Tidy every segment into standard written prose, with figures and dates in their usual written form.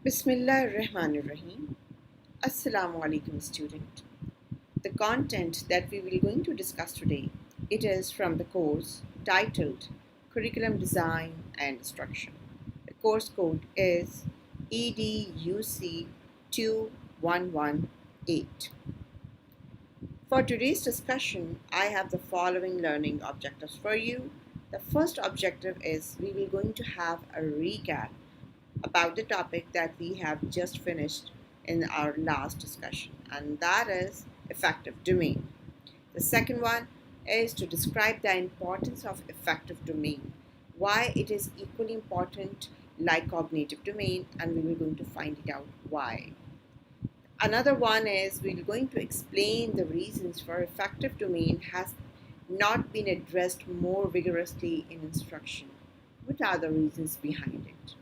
Bismillahirrahmanirrahim. Assalamu alaikum student. The content that we will going to discuss today, it is from the course titled Curriculum Design and Instruction. The course code is EDUC 2118. For today's discussion, I have the following learning objectives for you. The first objective is we will going to have a recap about the topic that we have just finished in our last discussion, and that is effective domain. The second one is to describe the importance of effective domain, why it is equally important like cognitive domain, and we will going to find it out why. Another one is we're going to explain the reasons for effective domain has not been addressed more vigorously in instruction. What are the reasons behind it?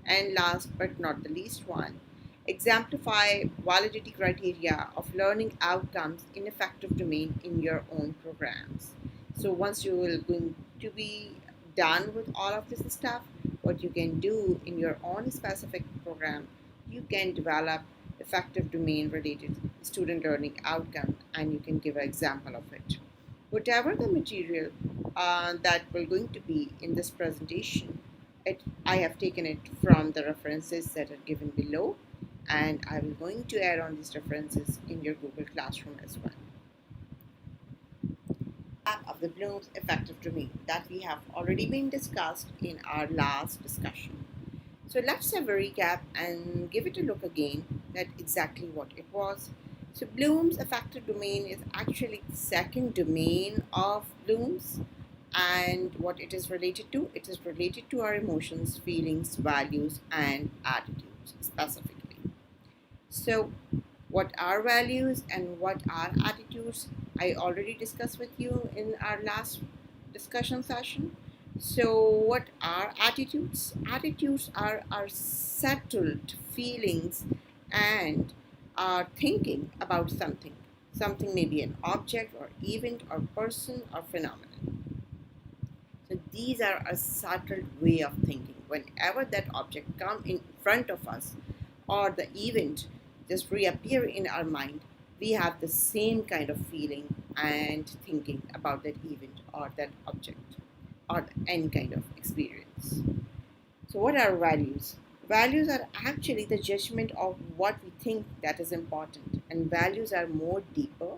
And last but not the least one, exemplify validity criteria of learning outcomes in effective domain in your own programs. So once you will going to be done with all of this stuff, what you can do in your own specific program, you can develop effective domain related student learning outcome, and you can give an example of it. Whatever the material that will going to be in this presentation, I have taken it from the references that are given below, and I will going to add on these references in your Google Classroom as well. Of the Bloom's effective domain that we have already been discussed in our last discussion. So let's have a recap and give it a look again at exactly what it was. So Bloom's effective domain is actually the second domain of Bloom's, and what it is related to, it is related to our emotions, feelings, values, and attitudes specifically. So what are values and what are attitudes, I already discussed with you in our last discussion session. So what are attitudes? Attitudes are our settled feelings and our thinking about something. Something may be an object or event or person or phenomenon. So these are a settled way of thinking. Whenever that object comes in front of us or the event just reappear in our mind, we have the same kind of feeling and thinking about that event or that object or any kind of experience. So what are values? Values are actually the judgment of what we think that is important, and values are more deeper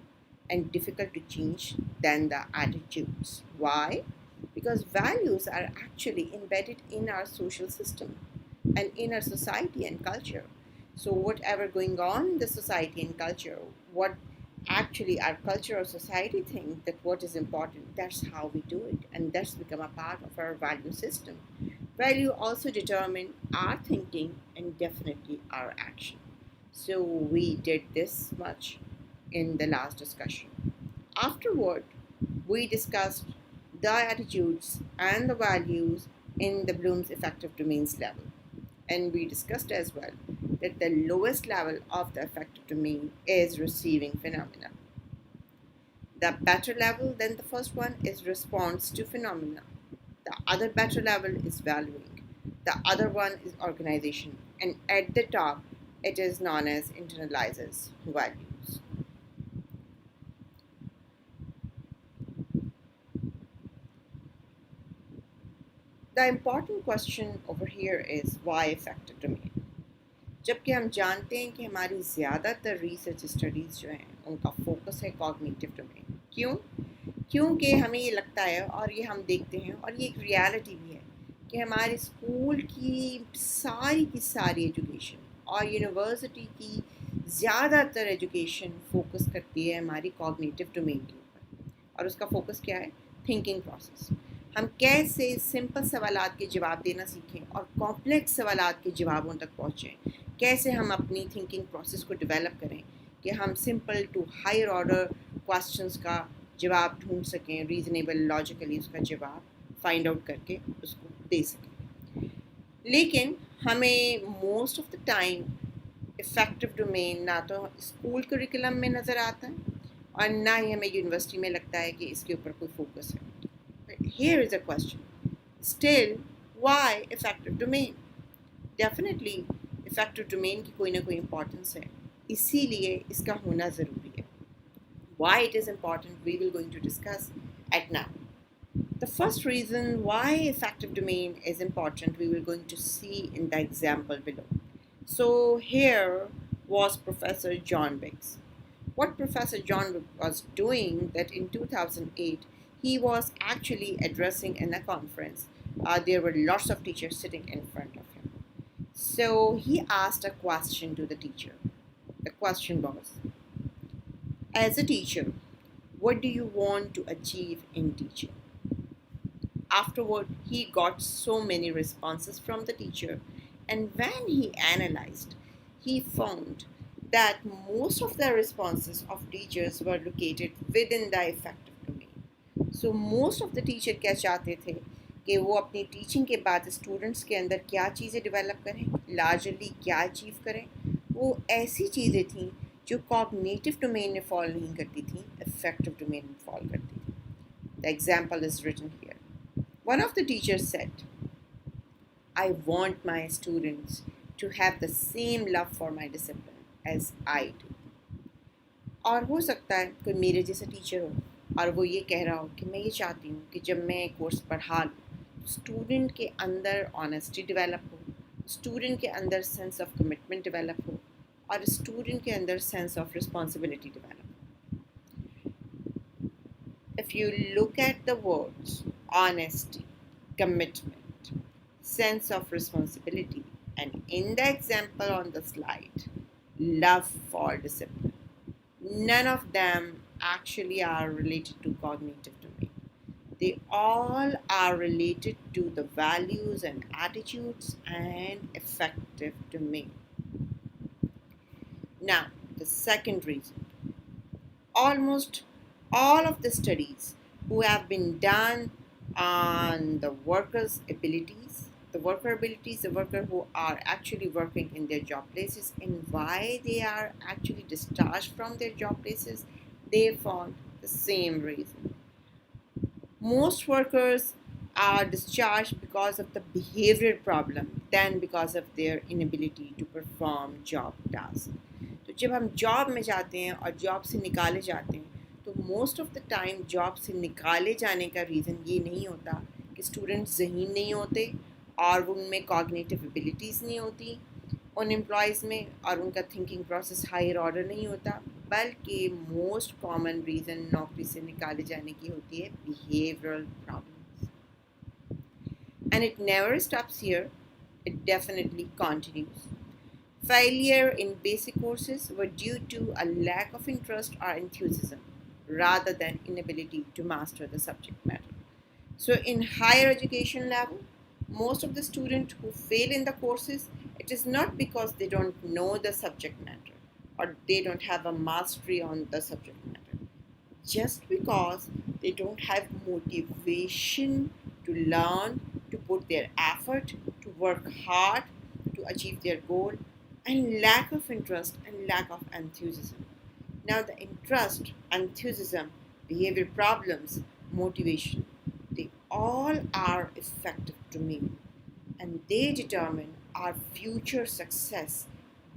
and difficult to change than the attitudes. Why? Because values are actually embedded in our social system and in our society and culture. So whatever going on in the society and culture, what actually our culture or society think that what is important, that's how we do it, and that's become a part of our value system. Value also determine our thinking and definitely our action. So we did this much in the last discussion. Afterward, we discussed the attitudes and the values in the Bloom's effective domains level. And we discussed as well that the lowest level of the effective domain is receiving phenomena. The better level than the first one is response to phenomena. The other better level is valuing. The other one is organization. And at the top, it is known as internalizers values. The important question over here is why effective domain? जबकि हम जानते हैं कि हमारी ज़्यादातर research studies जो हैं उनका फोकस है कॉग्निटिव डोमेन। क्यों? क्योंकि हमें ये लगता है और ये हम देखते हैं और ये एक रियलिटी भी है कि हमारे स्कूल की सारी एजुकेशन और यूनिवर्सिटी की ज़्यादातर एजुकेशन फोकस करती है हमारी कॉग्निटिव डोमेन के ऊपर, और उसका फोकस क्या है? Thinking process. हम कैसे सिंपल सवालात के जवाब देना सीखें और कॉम्प्लेक्स सवालात के जवाबों तक पहुँचें, कैसे हम अपनी थिंकिंग प्रोसेस को डेवलप करें कि हम simple to higher order questions का जवाब ढूंढ सकें, रीजनेबल लॉजिकली उसका जवाब फाइंड आउट करके उसको दे सकें। लेकिन हमें most of the time effective domain ना तो स्कूल करिकुलम में नज़र आता है और ना ही हमें यूनिवर्सिटी में लगता है कि इसके ऊपर कोई फोकस है। Here is a question. Still, why effective domain? Definitely, affective domain की कोई ना कोई इम्पोर्टेंस है, इसीलिए इसका होना ज़रूरी है. Why it is important, we will going to discuss at now. The first reason why effective domain is important, we will going to see in the example below. So here was Professor John Biggs. What Professor John was doing that in 2008, he was actually addressing in a conference. There were lots of teachers sitting in front of him. So he asked a question to the teacher. The question was, as a teacher, what do you want to achieve in teaching? Afterward, he got so many responses from the teacher, and when he analyzed, he found that most of the responses of teachers were located within the effective domain. So most of the teacher क्या चाहते थे कि वो अपनी teaching के बाद students के अंदर क्या चीज़ें डेवलप करें, लार्जली क्या अचीव करें, वो ऐसी चीज़ें थीं जो कॉग्निटिव डोमेन में फॉल नहीं करती थी, इफेक्टिव डोमेन में फॉल करती थी. The example is written here. One of the teachers said, I want my students to have the same love for my discipline as I do. और हो सकता है कोई मेरे जैसा टीचर हो और वो ये कह रहा हो कि मैं ये चाहती हूँ कि जब मैं कोर्स पढ़ा लूँ, स्टूडेंट के अंदर ऑनेस्टी डेवलप हो, स्टूडेंट के अंदर सेंस ऑफ कमिटमेंट डेवलप हो और स्टूडेंट के अंदर सेंस ऑफ रिस्पॉन्सिबिलिटी डेवलप हो. If you look at the words honesty, commitment, sense of responsibility, and in the example on the slide, love for discipline, none of them actually are related to cognitive domain. They all are related to the values and attitudes and effective domain. Now, the second reason, almost all of the studies who have been done on the workers' abilities, the worker who are actually working in their job places and why they are actually discharged from their job places, they found the same reason. Most workers are discharged because of the behavioral problem than because of their inability to perform job tasks. तो जब हम job में जाते हैं और job से निकाले जाते हैं तो most of the time job से निकाले जाने का रीज़न ये नहीं होता कि स्टूडेंट्स ज़हीन नहीं होते और उनमें कॉग्निटिव एबिलिटीज़ नहीं होती उन एम्प्लॉयज़ में और उनका थिंकिंग प्रोसेस हायर ऑर्डर नहीं होता, बल्कि मोस्ट कॉमन रीज़न नौकरी से निकाले जाने की होती है behavioural problems. And it never stops here, it definitely continues. Failure in basic courses were due to a lack of interest or enthusiasm rather than inability to master the subject matter. So in higher education level, most of the students who fail in the courses, it is not because they don't know the subject matter or they don't have a mastery on the subject matter. Just because they don't have motivation to learn, to put their effort, to work hard, to achieve their goal, and lack of interest and lack of enthusiasm. Now, the interest, enthusiasm, behavior problems, motivation, they all are effective to me and they determine our future success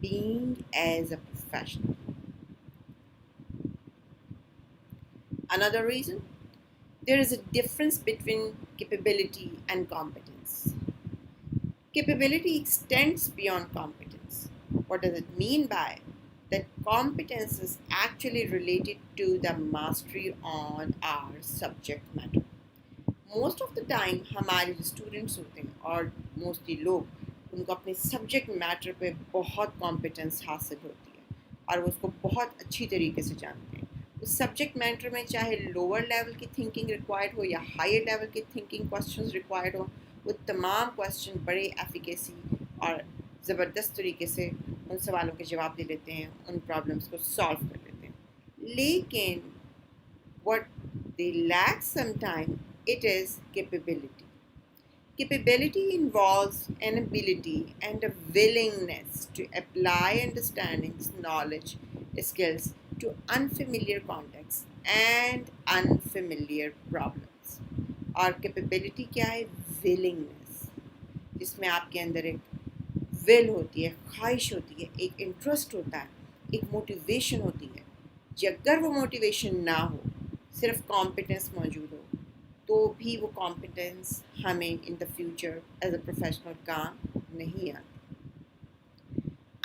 being as a professional. Another reason, there is a difference between capability and competence. Capability extends beyond competence. What does it mean by that? Competence is actually related to the mastery on our subject matter. Most of the time हमारे जो students होते हैं और mostly लोग उनको अपने subject matter पे बहुत कॉम्पिटेंस हासिल होती है और वो उसको बहुत अच्छी तरीके से जानते हैं. उस सब्जेक्ट मैटर में चाहे लोअर लेवल की थिंकिंग रिक्वायर्ड हो या हायर लेवल की थिंकिंग क्वेश्चंस रिक्वायर्ड हो, वो तमाम क्वेश्चन बड़े एफिकेसी और ज़बरदस्त तरीके से उन सवालों के जवाब दे लेते हैं, उन प्रॉब्लम्स को सॉल्व कर लेते हैं. लेकिन what they lack sometimes, it is capability. Capability involves an ability and a willingness to apply understandings, knowledge, skills to unfamiliar contexts and unfamiliar problems. और capability क्या है? Willingness, जिसमें आपके अंदर एक विल होती है, ख्वाहिश होती है, एक इंटरेस्ट होता है, एक मोटिवेशन होती है। अगर वो मोटिवेशन ना हो, सिर्फ कॉम्पिटेंस मौजूद हो, तो भी वो कॉम्पिटेंस हमें in the future as a professional काम नहीं आती।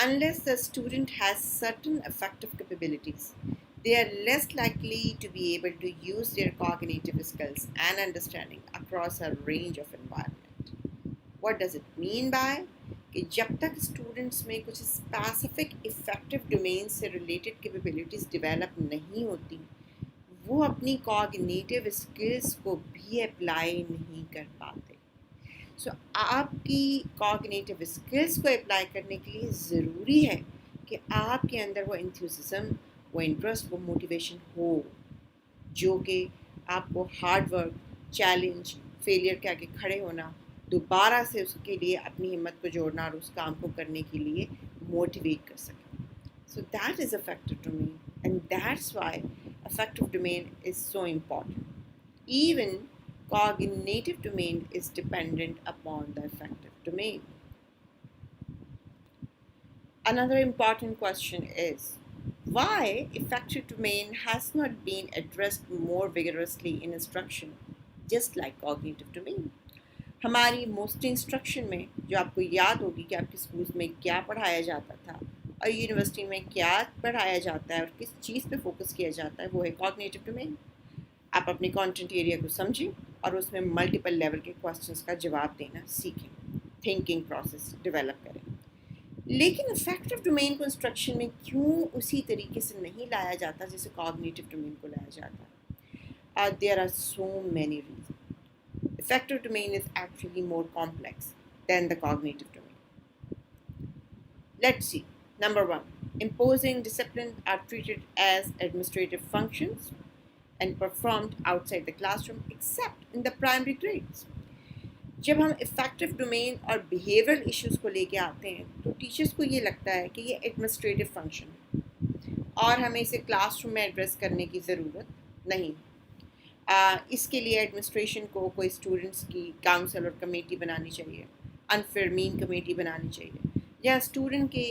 Unless the student has certain affective capabilities, they are less likely to be able to use their cognitive skills and understanding across a range of environment. What does it mean by कि जब तक students में कुछ specific affective domain से related capabilities develop नहीं होती, वो अपनी कॉग्निटिव स्किल्स को भी अप्लाई नहीं कर पाते। सो आपकी कॉग्निटिव स्किल्स को अप्लाई करने के लिए ज़रूरी है कि आपके अंदर वो इंथ्यूसिज्म, वो इंटरेस्ट, वो मोटिवेशन हो, जो कि आपको हार्ड वर्क, चैलेंज, फेलियर के आगे खड़े होना, दोबारा से उसके लिए अपनी हिम्मत को जोड़ना और उस काम को करने के लिए मोटिवेट कर सके। So that is affective domain, and that's why affective domain is so important. Even cognitive domain is dependent upon the affective domain. Another important question is why affective domain has not been addressed more vigorously in instruction, just like cognitive domain. हमारी most instruction में जो आपको याद होगी कि आपके schools में क्या पढ़ाया जाता था और यूनिवर्सिटी में क्या पढ़ाया जाता है और किस चीज़ पे फोकस किया जाता है, वो है कॉग्निटिव डोमेन। आप अपने कंटेंट एरिया को समझें और उसमें मल्टीपल लेवल के क्वेश्चंस का जवाब देना सीखें, थिंकिंग प्रोसेस डेवलप करें। लेकिन अफेक्टिव डोमेन को इंस्ट्रक्शन में क्यों उसी तरीके से नहीं लाया जाता जैसे कॉग्निटिव डोमेन को लाया जाता? There are so many reason. Affective domain is actually more complex than the cognitive domain. Let's see. Number one, imposing discipline are treated as administrative functions and performed outside the classroom except in the primary grades. जब हम affective domain और behavioural issues को लेके आते हैं तो teachers को ये लगता है कि ये एडमिनिस्ट्रेटिव फंक्शन है और हमें इसे क्लासरूम में एड्रेस करने की ज़रूरत नहीं। इसके लिए एडमिनिस्ट्रेशन को कोई स्टूडेंट्स की काउंसिल और कमेटी बनानी चाहिए, अनफेयरमीन कमेटी बनानी चाहिए, या स्टूडेंट के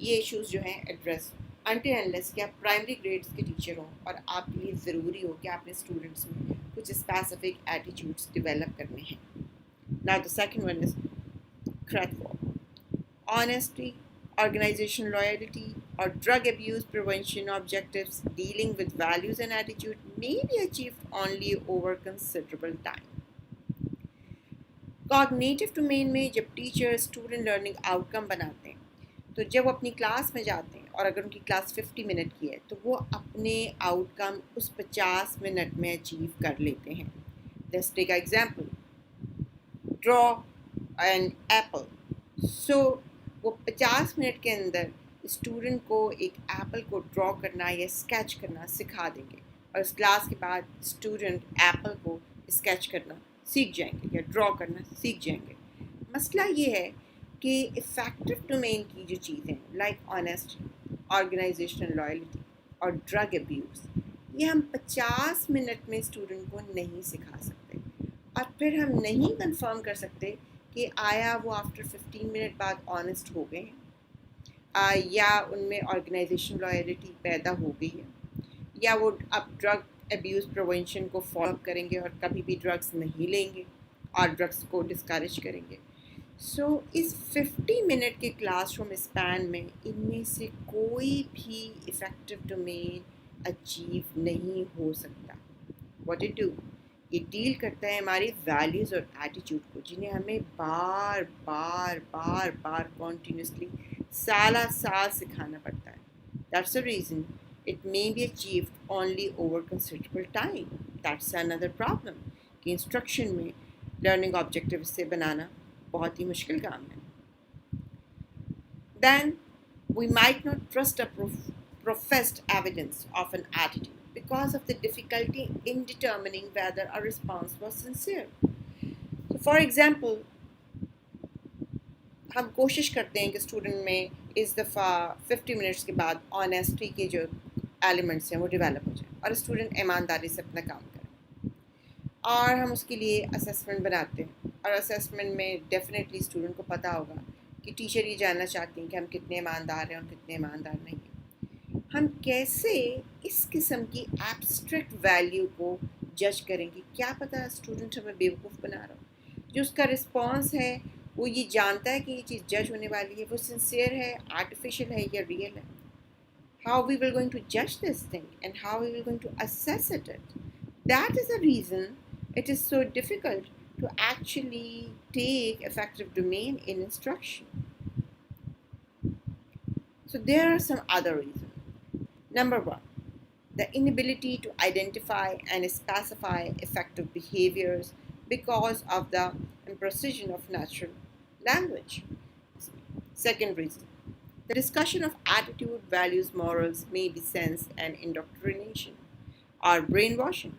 ये इश्यूज जो हैं एड्रेस अनटिल अनलेस कि आप प्राइमरी ग्रेड्स के टीचर हों और आपके लिए ज़रूरी हो कि आपने स्टूडेंट्स में कुछ स्पेसिफिक एटीट्यूड्स डेवलप करने हैं। Now the second one is credible. Honesty, organizational loyalty, or drug abuse prevention objectives dealing with values and attitude may be achieved only over considerable time. Cognitive domain में जब teacher student learning outcome बनाते हैं तो जब वो अपनी class में जाते हैं और अगर उनकी क्लास 50 मिनट की है तो वो अपने आउटकम उस 50 मिनट में अचीव कर लेते हैं। Let's take a example, draw an apple. So वो 50 मिनट के अंदर स्टूडेंट को एक एप्पल को ड्रॉ करना या स्केच करना सिखा देंगे और इस क्लास के बाद स्टूडेंट एप्पल को स्केच करना सीख जाएंगे या ड्रॉ करना सीख जाएंगे। मसला ये है कि इफेक्टिव डोमेन की जो चीज़ें लाइक ऑनेस्टी, ऑर्गेनाइजेशनल लॉयल्टी और ड्रग अब्यूज़, ये हम 50 मिनट में स्टूडेंट को नहीं सिखा सकते और फिर हम नहीं कंफर्म कर सकते कि आया वो आफ्टर 15 मिनट बाद ऑनेस्ट हो गए हैं या उनमें ऑर्गेनाइजेशन लॉयल्टी पैदा हो गई है या वो अब ड्रग अब्यूज़ प्रिवेंशन को फॉलो करेंगे और कभी भी ड्रग्स नहीं लेंगे और ड्रग्स को डिस्करेज करेंगे। सो इस 50 मिनट के क्लासरूम स्पैन में इनमें से कोई भी इफ़ेक्टिव डोमेन अचीव नहीं हो सकता। व्हाट इट डू, ये डील करता है हमारी वैल्यूज़ और एटीट्यूड को, जिन्हें हमें बार बार बार बार कॉन्टीन्यूसली साल सिखाना पड़ता है। That's the reason it may be achieved only over considerable time. That's another problem कि इंस्ट्रक्शन में लर्निंग ऑब्जेक्टिव से बनाना बहुत ही मुश्किल काम है। Then we might not trust a professed evidence of an attitude because of the difficulty in determining whether a response was sincere. So for example, हम कोशिश करते हैं कि स्टूडेंट में इस दफ़ा 50 मिनट्स के बाद ऑनेस्टी के जो एलिमेंट्स हैं वो डेवलप हो जाए और स्टूडेंट ईमानदारी से अपना काम करें और हम उसके लिए असेसमेंट बनाते हैं और असेसमेंट में डेफिनेटली स्टूडेंट को पता होगा कि टीचर ये जानना चाहते हैं कि हम कितने ईमानदार हैं और कितने ईमानदार नहीं हैं। हम कैसे इस किस्म की एब्स्ट्रैक्ट वैल्यू को जज करेंगे? क्या पता स्टूडेंट हमें बेवकूफ़ बना रहा हो। जो उसका रिस्पॉन्स है वो ये जानता है कि ये चीज़ जज होने वाली है, वो सिंसियर है, आर्टिफिशियल है या रियल है। How we will going to judge this thing and how we will going to assess it. That is the reason it is so difficult to actually take effective domain in instruction. So there are some other reasons. Number one, the inability to identify and specify effective behaviors because of the imprecision of natural language. Second reason, the discussion of attitude, values, morals may be sense and indoctrination or brainwashing.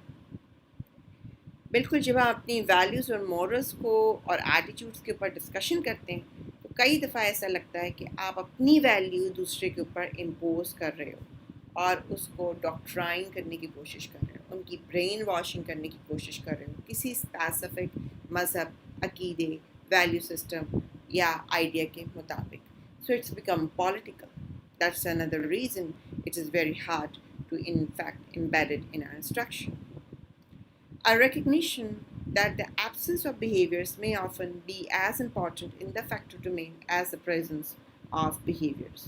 बिल्कुल जब हम अपनी values और morals को और attitudes के ऊपर discussion करते हैं तो कई दफ़ा ऐसा लगता है कि आप अपनी वैल्यू दूसरे के ऊपर इम्पोज कर रहे हो और उसको डॉक्ट्राइन करने की कोशिश कर रहे हो, उनकी ब्रेन वॉशिंग करने की कोशिश कर रहे हो किसी स्पेसिफिक मज़हब, अकीदे, वैल्यू सिस्टम या आइडिया के मुताबिक. So it's become political. That's another reason it is very hard to in fact embed it in our instruction. A recognition that the absence of behaviors may often be as important in the affective domain as the presence of behaviors.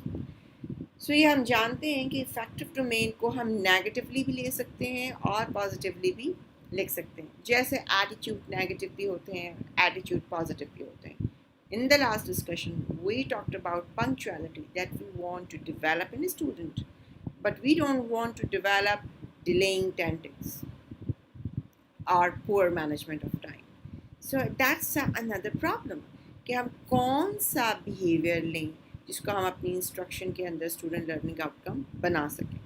So ये हम जानते हैं कि affective domain को हम negatively भी ले सकते हैं और positively भी लिख सकते हैं. जैसे attitude negative भी होते हैं, attitude positive भी होते हैं. In the last discussion, we talked about punctuality that we want to develop in a student, but we don't want to develop delaying tactics or poor management of time. So that's another problem कि हम कौन सा behavior लें जिसको हम अपनी instruction के अंदर student learning outcome बना सकें.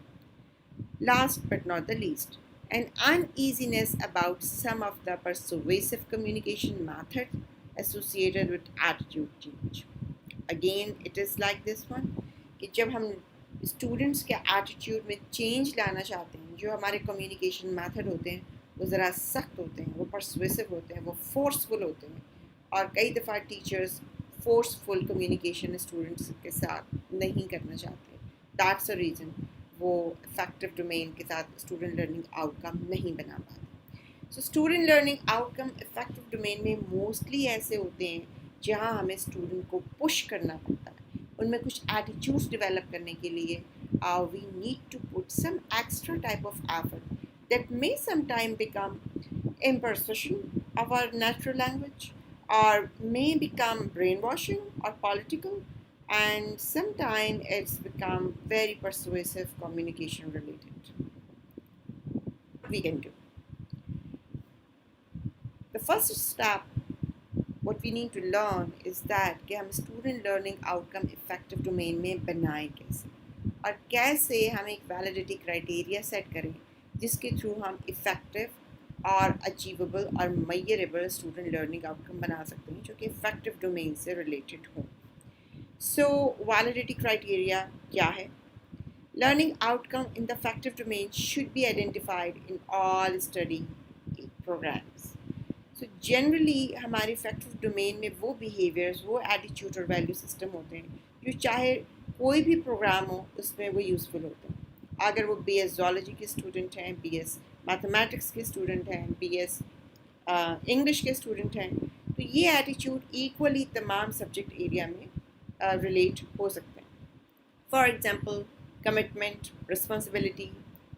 Last but not the least, an uneasiness about some of the persuasive communication methods associated with attitude change. Again, it is like this one कि जब हम स्टूडेंट्स के एटीट्यूड में चेंज लाना चाहते हैं, जो हमारे कम्युनिकेशन मेथड होते हैं वो ज़रा सख्त होते हैं, वो परसुएसिव होते हैं, वो फोर्सफुल होते हैं और कई दफ़ा टीचर्स फोर्सफुल कम्युनिकेशन स्टूडेंट्स के साथ नहीं करना चाहते. दैट्स अ रीज़न वो इफेक्टिव डोमेन के साथ स्टूडेंट लर्निंग आउटकम नहीं बना पाते. So student learning outcome affective domain में मोस्टली ऐसे होते हैं जहाँ हमें स्टूडेंट को पुश करना पड़ता है, उनमें कुछ एटीट्यूड्स डेवलप करने के लिए we need to put some extra type of effort that may sometimes become imposition of our natural language or may become brainwashing or political, and sometimes it's become very persuasive communication related. We can do the first step. What we need to learn is that कि हम student learning outcome effective domain में बनाएं कैसे और कैसे हम एक validity criteria set करें जिसके थ्रू हम इफ़ेक्टिव और अचीवेबल और मेजरेबल स्टूडेंट लर्निंग आउटकम बना सकते हैं जो कि इफ़ेक्टिव डोमेन से रिलेटेड हो. सो वैलिडिटी क्राइटेरिया क्या है? Learning outcome in the affective domain should be identified in all study programmes. So generally हमारे इफ़ेक्टिव डोमेन में वो बिहेवियर्स, वो एटीट्यूड और वैल्यू सिस्टम होते हैं जो चाहे कोई भी प्रोग्राम हो उसमें वो यूज़फुल होते हैं. अगर वो BS ज़ूलॉजी के स्टूडेंट हैं, BS मैथमेटिक्स के स्टूडेंट हैं, BS इंग्लिश के स्टूडेंट हैं, तो ये एटीट्यूड इक्वली तमाम सब्जेक्ट एरिया में रिलेट हो सकते हैं. For example commitment, responsibility,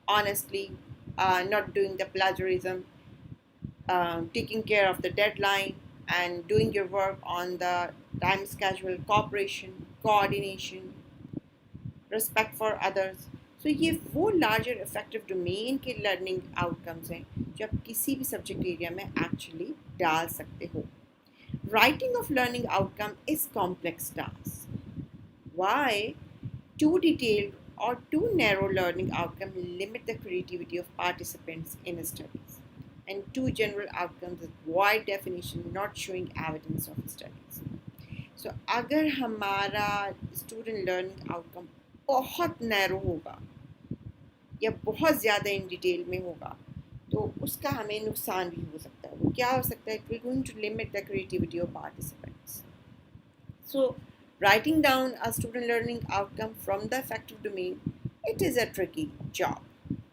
honestly, not doing the plagiarism, taking care of the deadline and doing your work on the time schedule, cooperation, coordination, respect for others. तो ये वो larger effective domain के learning outcomes हैं जो आप किसी भी subject area में एक्चुअली डाल सकते हो. Writing of learning outcome is complex task. Why? Too detailed or too narrow learning outcome limit the creativity of participants in studies, and too general outcomes with wide definition not showing evidence of studies. So अगर हमारा student learning outcome बहुत narrow होगा या बहुत ज़्यादा in detail में होगा तो उसका हमें नुकसान भी हो सकता है. वो क्या हो सकता है? It will going to limit the creativity of participants. So Writing down a student learning outcome from the affective domain, it is a tricky job,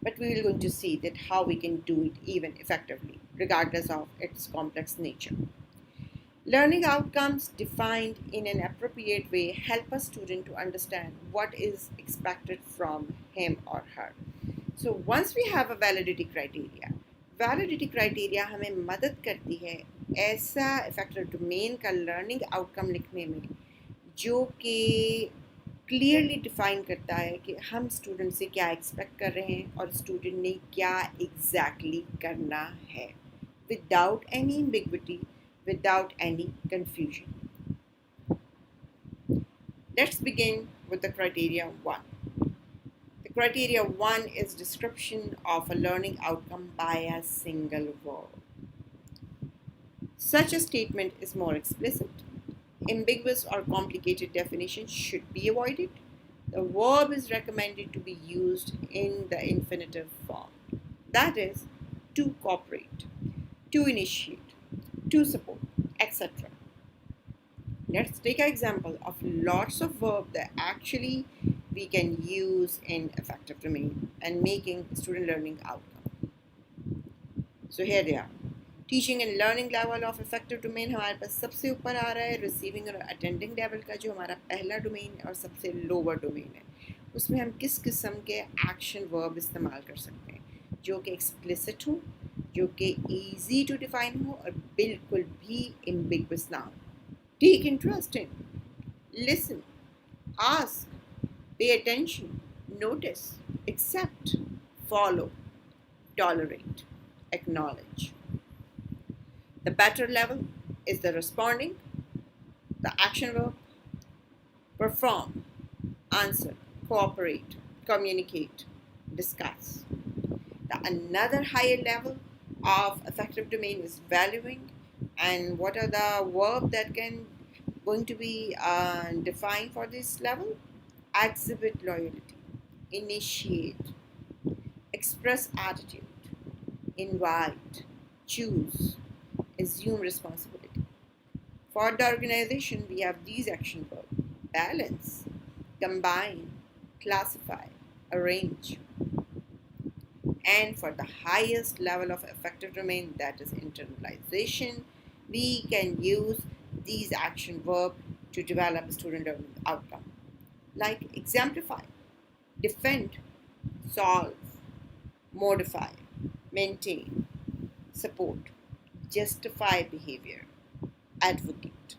but we are going to see that how we can do it even effectively, regardless of its complex nature. Learning outcomes defined in an appropriate way help a student to understand what is expected from him or her. So once we have a validity criteria हमें मदद करती है ऐसा effective domain का learning outcome लिखने में जो कि क्लियरली डिफाइन करता है कि हम स्टूडेंट से क्या एक्सपेक्ट कर रहे हैं और स्टूडेंट ने क्या एग्जैक्टली करना है without any ambiguity without any confusion. Let's begin with the criteria 1. The criteria 1 is description of a learning outcome by a single verb. Such a statement is more explicit. Ambiguous or complicated definitions should be avoided. The verb is recommended to be used in the infinitive form. That is, to cooperate, to initiate, to support, etc. Let's take an example of lots of verbs that actually we can use in affective domain and making student learning outcome. So here they are. Teaching and learning level of affective domain हमारे पास सबसे ऊपर आ रहा है receiving और attending level का जो हमारा पहला डोमेन है और सबसे लोअर डोमेन है उसमें हम किस किस्म के एक्शन वर्ब इस्तेमाल कर सकते हैं जो कि एक्सप्लिसिट हो जो कि ईजी टू डिफाइन हो और बिल्कुल भी एम्बिगुअस ना हो take interest in listen ask pay attention notice accept follow tolerate acknowledge The better level is the responding, the action verb, perform, answer, cooperate, communicate, discuss. The another higher level of affective domain is valuing, and what are the verbs that can going to be defined for this level? Exhibit loyalty, initiate, express attitude, invite, choose, assume responsibility. For the organization, we have these action verbs: balance, combine, classify, arrange. And for the highest level of affective domain, that is internalization, we can use these action verbs to develop a student learning outcome. Like exemplify, defend, solve, modify, maintain, support, justify behavior, advocate.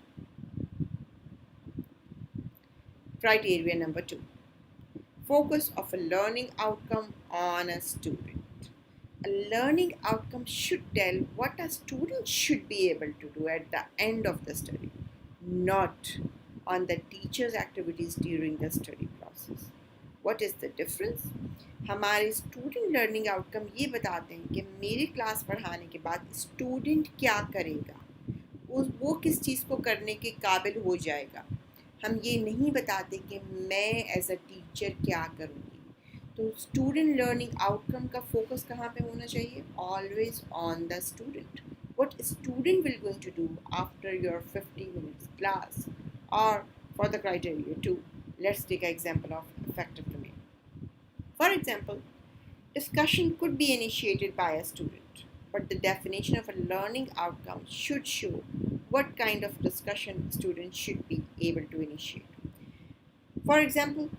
Criteria number 2. Focus of a learning outcome on a student. A learning outcome should tell what a student should be able to do at the end of the study, not on the teacher's activities during the study process. What is the difference? हमारे student learning outcome ये बताते हैं कि मेरी class पढ़ाने के बाद student क्या करेगा वो किस चीज़ को करने के काबिल हो जाएगा हम ये नहीं बताते कि मैं एज अ टीचर क्या करूँगी तो स्टूडेंट लर्निंग आउटकम का फोकस कहाँ पे होना चाहिए always on the student what student will going to do after your 50 minutes class or for the criteria 2 let's take an example of effective domain. For example, discussion could be initiated by a student, but the definition of a learning outcome should show what kind of discussion students should be able to initiate. For example,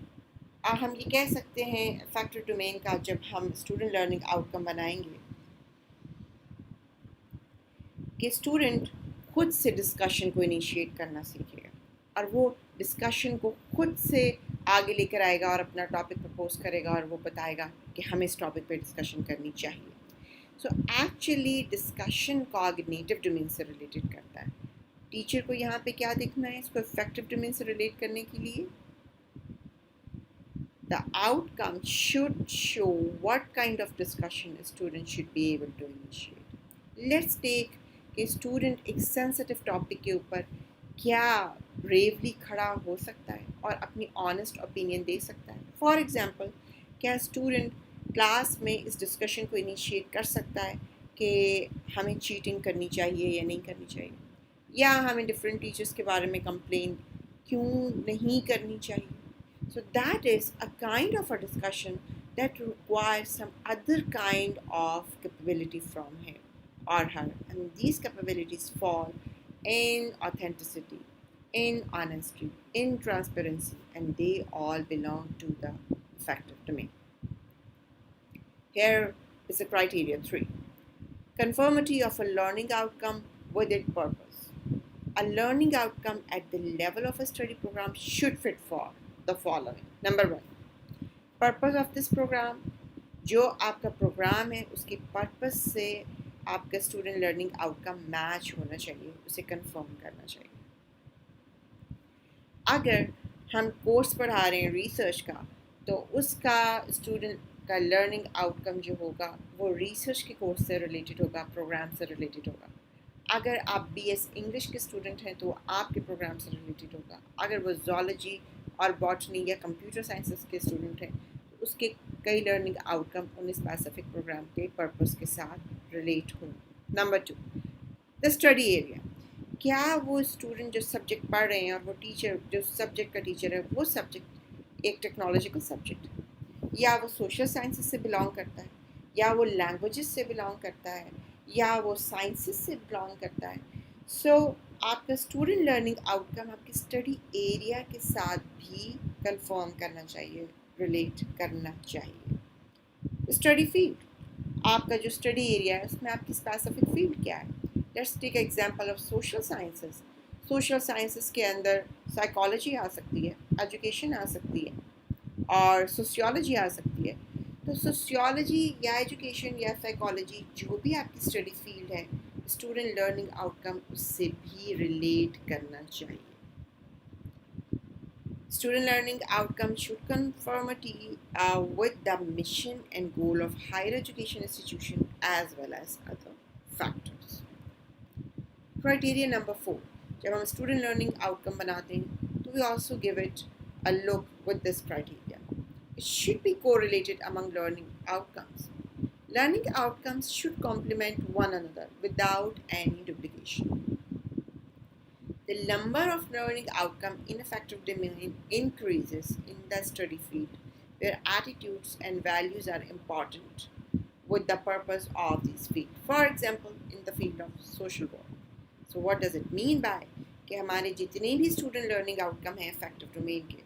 हम ये कह सकते हैं effective domain का जब हम student learning outcome बनाएंगे कि student खुद से discussion को initiate करना सीखेगा और वो डिस्कशन को खुद से आगे लेकर आएगा और अपना टॉपिक प्रपोज करेगा और वो बताएगा कि हमें इस टॉपिक पे डिस्कशन करनी चाहिए so actually discussion cognitive domain से रिलेटेड करता है टीचर को यहाँ पे क्या देखना है इसको इफेक्टिव डोमेन से रिलेट करने के लिए the outcome should show what kind of discussion student should be able to initiate let's take कि स्टूडेंट एक सेंसिटिव टॉपिक के ऊपर क्या ब्रेवली खड़ा हो सकता है और अपनी ऑनेस्ट ओपिनियन दे सकता है फॉर एग्जांपल क्या स्टूडेंट क्लास में इस डिस्कशन को इनिशिएट कर सकता है कि हमें चीटिंग करनी चाहिए या नहीं करनी चाहिए या हमें डिफरेंट टीचर्स के बारे में कंप्लेन क्यों नहीं करनी चाहिए. So that is a kind of a discussion that requires some other kind of capability from him or her, and these capabilities fall in authenticity, in honesty, in transparency, and they all belong to the affective domain. Here is the criteria 3: conformity of a learning outcome with its purpose. A learning outcome at the level of a study program should fit for the following. Number one, purpose of this program. जो आपका programme है उसकी purpose से आपका student learning outcome match होना चाहिए, उसे confirm करना चाहिए. अगर हम कोर्स पढ़ा रहे हैं रिसर्च का, तो उसका स्टूडेंट का लर्निंग आउटकम जो होगा वो रिसर्च के कोर्स से रिलेटेड होगा, प्रोग्राम से रिलेटेड होगा. अगर आप बीएस इंग्लिश के स्टूडेंट हैं तो आपके प्रोग्राम से रिलेटेड होगा. अगर वो जोलॉजी और बॉटनी या कंप्यूटर साइंसेस के स्टूडेंट हैं तो उसके कई लर्निंग आउटकम उन स्पेसिफिक प्रोग्राम के पर्पस के साथ रिलेट हों. Number two, the study area. क्या वो स्टूडेंट जो सब्जेक्ट पढ़ रहे हैं और वो टीचर जो सब्जेक्ट का टीचर है वो सब्जेक्ट एक टेक्नोलॉजिकल सब्जेक्ट है, या वो सोशल साइंसेस से बिलोंग करता है, या वो लैंग्वेजेस से बिलोंग करता है, या वो साइंसेस से बिलोंग करता है. सो आपका स्टूडेंट लर्निंग आउटकम आपके स्टडी एरिया के साथ भी कंफर्म करना चाहिए, रिलेट करना चाहिए. Study field. आपका जो स्टडी एरिया है उसमें आपकी स्पेसिफिक फील्ड क्या है. Let's take example of social sciences. Social sciences के अंदर साइकोलॉजी आ सकती है, एजुकेशन आ सकती है और सोशियोलॉजी आ सकती है. तो सोशियोलॉजी या एजुकेशन या साइकोलॉजी जो भी आपकी स्टडी फील्ड है, स्टूडेंट लर्निंग आउटकम उससे भी रिलेट करना चाहिए. Student learning outcomes should conformity with the mission and goal of higher education institution as well as other factors. Criteria number 4. जब हम student learning outcome बनाते हैं तो we also give it a look with this criteria. It should be correlated among learning outcomes. Learning outcomes should complement one another without any duplication. The number of learning outcome in effective domain increases in the study field where attitudes and values are important with the purpose of this field. For example, in the field of social work. So what does it mean by कि हमारे जितने भी student learning outcome हैं effective domain के,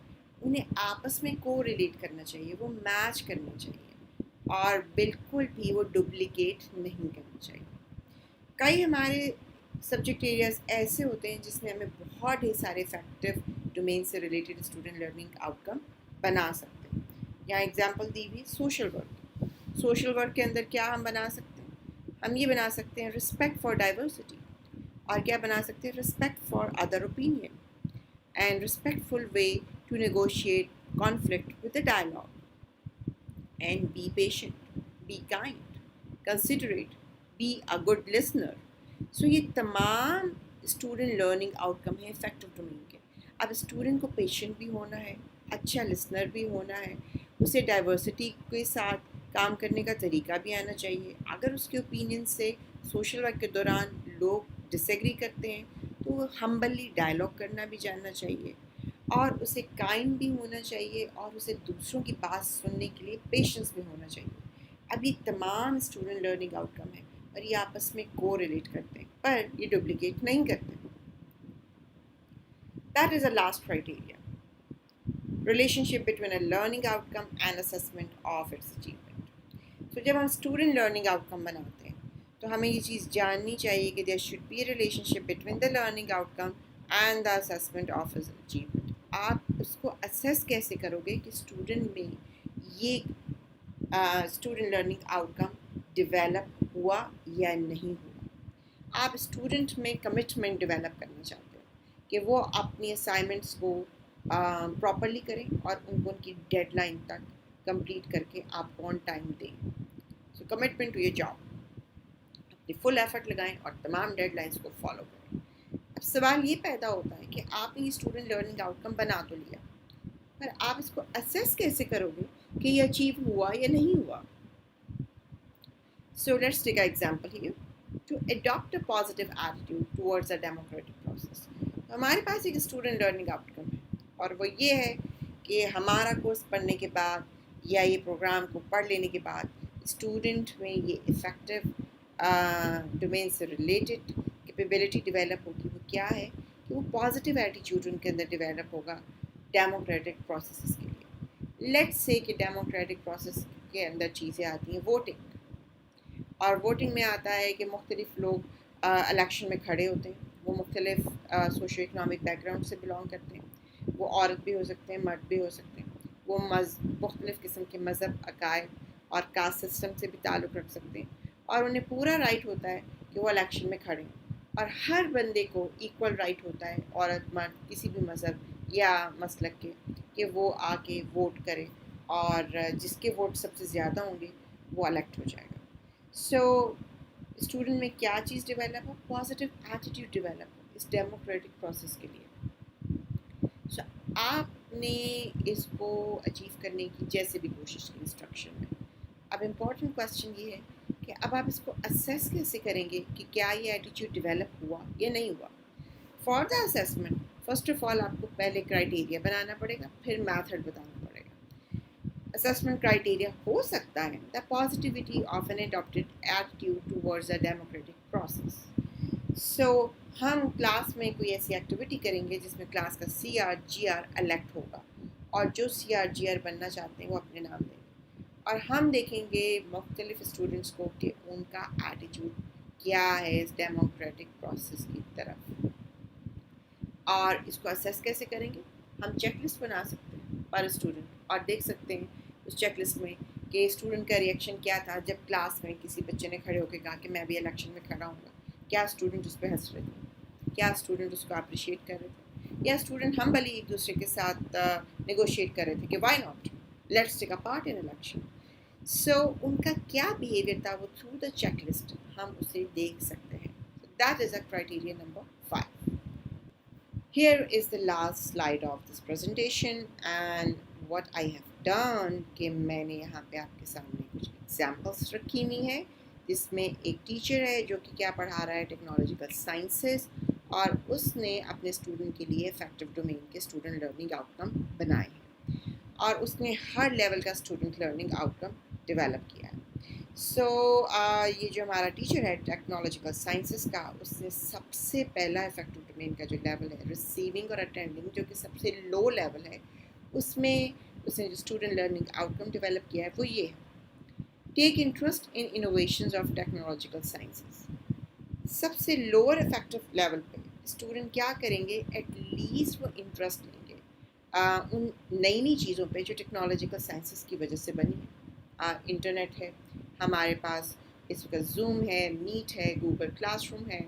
उन्हें आपस में को रिलेट करना चाहिए, वो मैच करना चाहिए और बिल्कुल भी वो डुप्लीकेट नहीं करना चाहिए. कई हमारे सब्जेक्ट एरियाज ऐसे होते हैं जिसमें हमें बहुत ढेर सारे इफेक्टिव डोमेन से रिलेटेड स्टूडेंट लर्निंग आउटकम बना सकते हैं. यहाँ एग्जांपल दी हुई सोशल वर्क. सोशल वर्क के अंदर क्या हम बना सकते हैं? हम ये बना सकते हैं रिस्पेक्ट फॉर डाइवर्सिटी, और क्या बना सकते हैं? Respect for other opinion and respectful way to negotiate conflict with the dialogue and be patient, be kind, considerate, be a good listener. So ये तमाम स्टूडेंट लर्निंग आउटकम है इफेक्टिव डोमेन के. अब स्टूडेंट को पेशेंट भी होना है, अच्छा लिसनर भी होना है, उसे डाइवर्सिटी के साथ काम करने का तरीका भी आना चाहिए. अगर उसके ओपिनियन से सोशल वर्क के दौरान लोग डिसएग्री करते हैं तो वो हम्बली डायलॉग करना भी जानना चाहिए, और उसे काइंड भी होना चाहिए, और उसे दूसरों की बात सुनने के लिए पेशेंस भी होना चाहिए. अब ये तमाम स्टूडेंट लर्निंग आउटकम है और ये आपस में को रिलेट करते हैं पर ये डुप्लीकेट नहीं करते. That is a last criteria, relationship between a learning outcome and assessment of its achievement. तो जब हम स्टूडेंट लर्निंग आउटकम बनाते हैं तो हमें ये चीज़ जाननी चाहिए कि there should be a relationship between the learning outcome and the assessment of its achievement. आप उसको असेस कैसे करोगे कि स्टूडेंट में ये स्टूडेंट लर्निंग आउटकम डिवेलप हुआ या नहीं हुआ. आप स्टूडेंट में कमिटमेंट डेवलप करना चाहते हो कि वो अपनी असाइनमेंट्स को प्रॉपरली करें और उनको उनकी डेडलाइन तक कंप्लीट करके आपको ऑन टाइम दें. सो कमिटमेंट टू योर जॉब, अपनी फुल एफर्ट लगाएं और तमाम डेडलाइंस को फॉलो करें. अब सवाल ये पैदा होता है कि आपने ये स्टूडेंट लर्निंग आउटकम बना तो लिया, पर आप इसको असेस कैसे करोगे कि ये अचीव हुआ या नहीं हुआ. So let's take an example here. To adopt a positive attitude towards a democratic process. तो हमारे पास एक स्टूडेंट लर्निंग आउटकम और वो ये है कि हमारा कोर्स पढ़ने के बाद या ये प्रोग्राम को पढ़ लेने के बाद स्टूडेंट में ये इफ़ेक्टिव डोमेन से रिलेटेड कैपेबिलिटी डेवलप होगी। वो क्या है कि वो पॉजिटिव एटीट्यूड उनके अंदर डेवलप होगा डेमोक्रेटिक प्रोसेस के लिए। लेट्स से कि डेमोक्रेटिक प्रोसेस के अंदर चीज़ें आती हैं वोटिंग, और वोटिंग में आता है कि मुख्तलिफ लोग इलेक्शन में खड़े होते हैं। वो मुख्तलिफ सोशो इकनॉमिक बैकग्राउंड से बिलोंग करते हैं। वो औरत भी हो सकते हैं, मर्द भी हो सकते हैं। वो मुख्तलिफ किस्म के मज़हब, अकायद और कास्ट सिस्टम से भी ताल्लुक़ रख सकते हैं, और उन्हें पूरा राइट होता है कि वो इलेक्शन में खड़े हों। और हर बंदे को इक्वल राइट होता है, औरत मर्द किसी भी मज़हब या मसलक के, कि वो आके वोट करे, और जिसके वोट सबसे ज़्यादा होंगे वो इलेक्ट हो जाएगा। सो स्टूडेंट में क्या चीज़ डेवलप हो? पॉजिटिव एटीट्यूड डेवलप हो इस डेमोक्रेटिक प्रोसेस के लिए। सो आपने इसको अचीव करने की जैसे भी कोशिश की इंस्ट्रक्शन में। अब इम्पॉर्टेंट क्वेश्चन ये है कि अब आप इसको असेस कैसे करेंगे कि क्या ये एटीट्यूड डेवलप हुआ या नहीं हुआ। For the assessment first of all आपको पहले क्राइटेरिया बनाना पड़ेगा, फिर मैथड बताना पड़ेगा। Assessment criteria हो सकता है the positivity of an adopted attitude towards a democratic process. So हम क्लास में कोई ऐसी एक्टिविटी करेंगे जिसमें क्लास का CR GR इलेक्ट होगा, और जो CR GR बनना चाहते हैं वो अपने नाम देंगे, और हम देखेंगे मुख्तलिफ स्टूडेंट्स को कि उनका एटीट्यूड क्या है इस डेमोक्रेटिक प्रोसेस की तरफ। और इसको असेस कैसे करेंगे? हम चेकलिस्ट बना सकते हैं पर स्टूडेंट, और देख सकते हैं उस चेकलिस्ट में कि स्टूडेंट का रिएक्शन क्या था जब क्लास में किसी बच्चे ने खड़े होकर कहा कि मैं भी इलेक्शन में खड़ा हूँगा। क्या स्टूडेंट उस पर हंस रहे थे? क्या स्टूडेंट उसको अप्रिशिएट कर रहे थे? या स्टूडेंट हम भले एक दूसरे के साथ नेगोशिएट कर रहे थे कि why not, let's take a part in election. So उनका क्या बिहेवियर था वो थ्रू द चेकलिस्ट हम उसे देख सकते हैं। That is a criteria number 5. Here is the last slide of this presentation, and what I have done कि मैंने यहाँ पे आपके सामने कुछ एग्जाम्पल्स रखी हुई हैं, जिसमें एक टीचर है जो कि क्या पढ़ा रहा है, टेक्नोलॉजिकल साइंसेस, और उसने अपने स्टूडेंट के लिए इफेक्टिव डोमेन के स्टूडेंट लर्निंग आउटकम बनाए हैं, और उसने हर लेवल का स्टूडेंट लर्निंग आउटकम डेवलप किया है। सो ये जो हमारा टीचर है टेक्नोलॉजिकल साइंसेस का, उसने सबसे पहला इफेक्टिव डोमेन का जो लेवल है रिसीविंग और अटेंडिंग, जो कि सबसे लो लेवल है, उसमें उसने जो स्टूडेंट लर्निंग आउटकम डेवलप किया है वो ये है, take interest in innovations of technological sciences. सबसे लोअर इफेक्टिव लेवल पे स्टूडेंट क्या करेंगे, एटलीस्ट वो इंटरेस्ट लेंगे उन नई नई चीज़ों पे जो टेक्नोलॉजिकल साइंसेस की वजह से बनी है। इंटरनेट है हमारे पास, इस वक्त जूम है, मीट है, गूगल क्लासरूम है,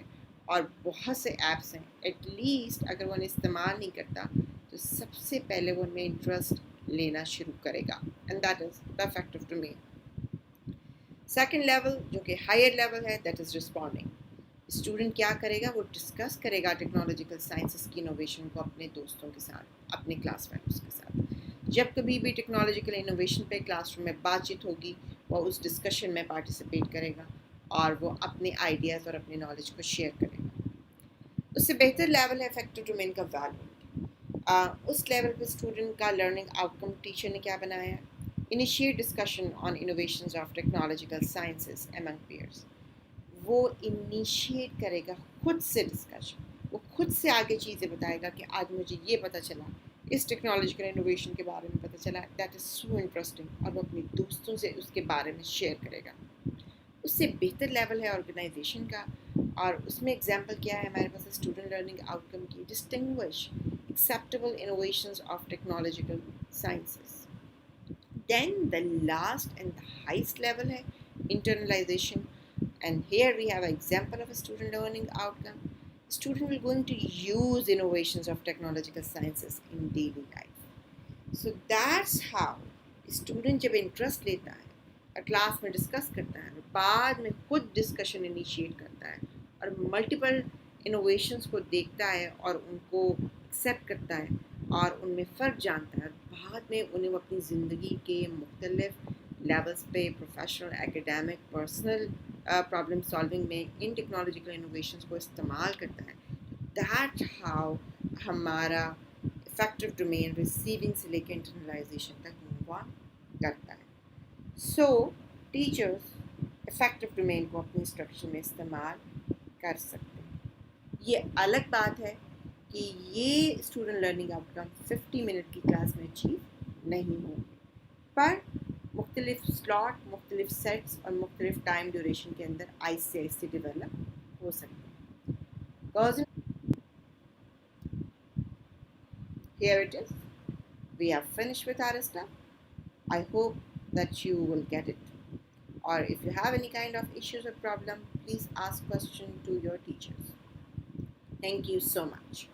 और बहुत से ऐप्स हैं। एटलीस्ट अगर वो उन्हें इस्तेमाल नहीं करता तो सबसे पहले वो उनमें इंटरेस्ट लेना शुरू करेगा, and that is the affective domain. Second level जो कि हायर लेवल है, दैट इज़ रिस्पॉन्डिंग। स्टूडेंट क्या करेगा, वो डिस्कस करेगा टेक्नोलॉजिकल साइंसेस की इनोवेशन को अपने दोस्तों के साथ, अपने क्लास फेलोज के साथ। जब कभी भी टेक्नोलॉजिकल इनोवेशन पे क्लासरूम में बातचीत होगी, वो उस डिस्कशन में पार्टिसिपेट करेगा, और वो अपने आइडियाज़ और अपने नॉलेज को शेयर करेगा। उससे बेहतर लेवल है इफेक्टिव डोमेन का वैल्यू। उस लेवल पे स्टूडेंट का लर्निंग आउटकम टीचर ने क्या बनाया, initiate discussion on innovations of technological sciences among peers. वो इनिशिएट करेगा खुद से डिस्कशन, वो खुद से आगे चीज़ें बताएगा कि आज मुझे ये पता चला, इस टेक्नोलॉजिकल इनोवेशन के बारे में पता चला, दैट इज़ सो इंटरेस्टिंग, और वो अपने दोस्तों से उसके बारे में शेयर करेगा। उससे बेहतर लेवल है ऑर्गेनाइजेशन का, और उसमें एग्जांपल क्या है हमारे पास स्टूडेंट लर्निंग आउटकम की, distinguish acceptable innovations of technological sciences. Then the last and the highest level है internalisation, and here we have an example of a student learning outcome. Student will going to use innovations of technological sciences in daily life. So that's how student जब interest लेता है और class में discuss करता है, बाद में खुद डिस्कशन इनिशिएट करता है, और मल्टीपल इनोवेशंस को देखता है और उनको एक्सेप्ट करता है और उनमें फ़र्क जानता है, बाद में उन्हें वो अपनी ज़िंदगी के मुख्तलिफ लेवल्स पे, professional, academic, personal problem solving में इन टेक्नोलॉजिकल इनोवेशंस को इस्तेमाल करता है। दैट हाउ हमारा इफेक्टिव डोमेन रिसीविंग से लेकर इंटरनलाइजेशन तक मूव ऑन करता है. सो टीचर्स इफेक्टिव डोमेन को अपनी इंस्ट्रक्शन में इस्तेमाल कर सकते हैं. ये अलग बात है कि ये स्टूडेंट लर्निंग आउटकम 50 मिनट की क्लास में अचीव नहीं होंगे, पर मुख्तलिफ स्लॉट, मुख्तलिफ सेट्स और मुख्तलिफ टाइम ड्यूरेशन के अंदर आहिस्ते आहिस्ते डेवलप हो सकते हैं. Because here it is. We have finished with our stuff. I hope that you will get it. Or if you have any kind of issues or problem, please ask question to your teachers. Thank you so much.